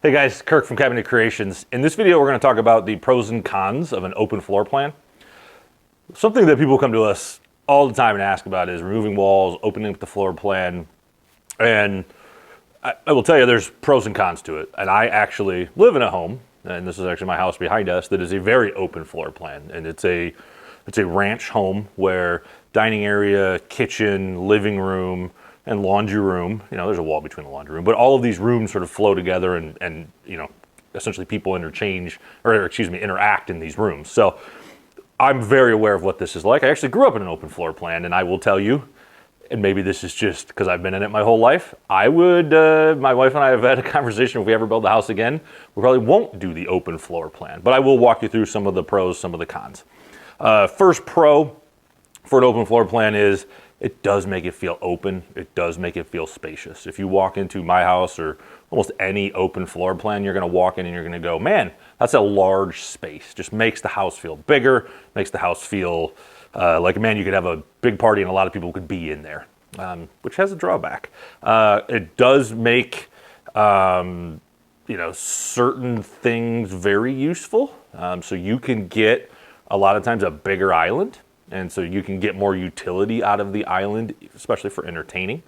Hey guys, Kirk from Cabinet Creations. In this video, we're going to talk about the pros and cons of an open floor plan. Something that people come to us all the time and ask about is removing walls, opening up the floor plan. And I will tell you, there's pros and cons to it. And I actually live in a home, and this is actually my house behind us, that is a very open floor plan. And it's a ranch home where dining area, kitchen, living room, and laundry room, there's a wall between the laundry room, but all of these rooms sort of flow together and essentially people interact in these rooms. So I'm very aware of what this is like. I actually grew up in an open floor plan, and I will tell you, and maybe this is just because I've been in it my whole life, my wife and I have had a conversation, if we ever build a house again, we probably won't do the open floor plan, but I will walk you through some of the pros, some of the cons. First pro for an open floor plan is it does make it feel open. It does make it feel spacious. If you walk into my house or almost any open floor plan, you're going to walk in and you're going to go, man, that's a large space. Just makes the house feel bigger, makes the house feel like, man, you could have a big party and a lot of people could be in there, which has a drawback. It does make, certain things very useful. So you can get a lot of times a bigger island. And so you can get more utility out of the island, especially for entertaining.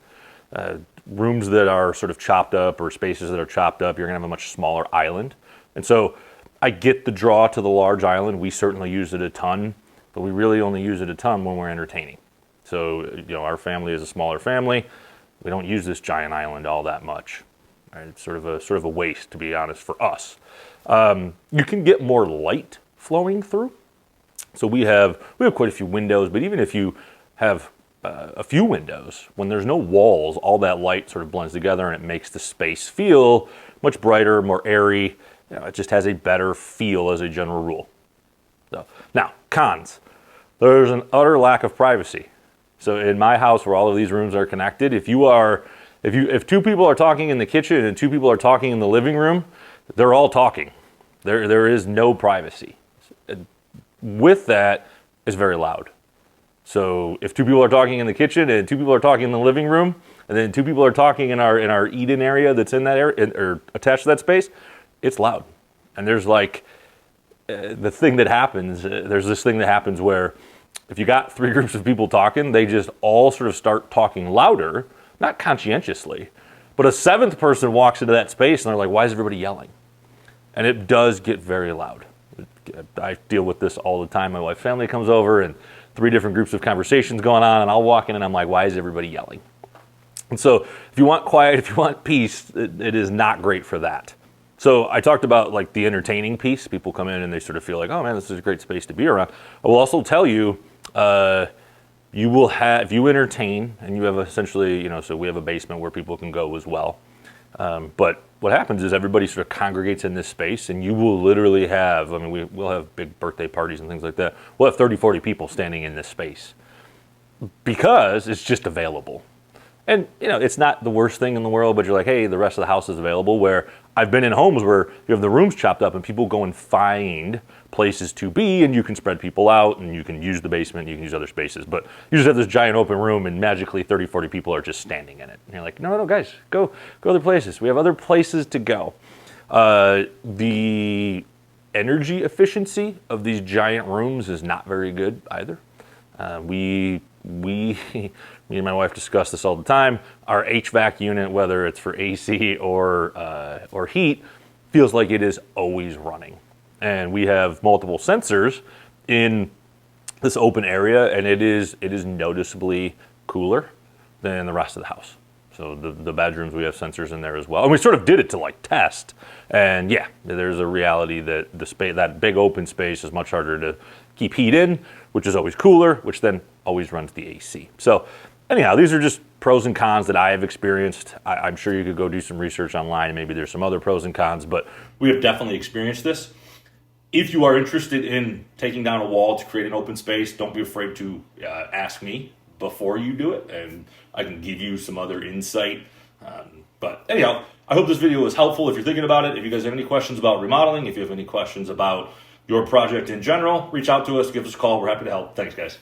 Rooms that are sort of chopped up or spaces that are chopped up, you're going to have a much smaller island. And so I get the draw to the large island. We certainly use it a ton, but we really only use it a ton when we're entertaining. So, our family is a smaller family. We don't use this giant island all that much. Right? It's sort of a waste, to be honest, for us. You can get more light flowing through. So we have quite a few windows, but even if you have a few windows, when there's no walls, all that light sort of blends together and it makes the space feel much brighter, more airy. It just has a better feel as a general rule. So, now, cons. There's an utter lack of privacy. So in my house where all of these rooms are connected, if two people are talking in the kitchen and two people are talking in the living room, they're all talking. There is no privacy. With that, it's very loud. So if two people are talking in the kitchen and two people are talking in the living room, and then two people are talking in our eat-in area that's in that area or attached to that space, it's loud. And there's the thing that happens. There's this thing that happens where if you got three groups of people talking, they just all sort of start talking louder, not conscientiously, but a seventh person walks into that space and they're like, "Why is everybody yelling?" And it does get very loud. I deal with this all the time. My wife's family comes over and three different groups of conversations going on, and I'll walk in and I'm like, why is everybody yelling? And so if you want quiet, if you want peace, it is not great for that. So I talked about the entertaining piece. People come in and they sort of feel like, oh man, this is a great space to be around. I will also tell you, you will have, if you entertain and you have essentially, so we have a basement where people can go as well. But what happens is everybody sort of congregates in this space, and you will literally have, we'll have big birthday parties and things like that. We'll have 30, 40 people standing in this space because it's just available. And, it's not the worst thing in the world, but you're like, hey, the rest of the house is available. Where I've been in homes where you have the rooms chopped up and people go and find places to be, and you can spread people out and you can use the basement, you can use other spaces. But you just have this giant open room and magically 30, 40 people are just standing in it. And you're like, no, guys, go other places. We have other places to go. The energy efficiency of these giant rooms is not very good either. Me and my wife discuss this all the time. Our HVAC unit, whether it's for AC or heat, feels like it is always running. And we have multiple sensors in this open area, and it is noticeably cooler than the rest of the house. So the bedrooms, we have sensors in there as well. And we sort of did it to test. And yeah, there's a reality that that big open space is much harder to keep heat in, which is always cooler, which then always runs the AC. So anyhow, these are just pros and cons that I have experienced. I'm sure you could go do some research online. Maybe there's some other pros and cons, but we have definitely experienced this. If you are interested in taking down a wall to create an open space, don't be afraid to ask me before you do it, and I can give you some other insight. But anyhow, I hope this video was helpful if you're thinking about it. If you guys have any questions about remodeling, if you have any questions about your project in general, reach out to us, give us a call. We're happy to help. Thanks, guys.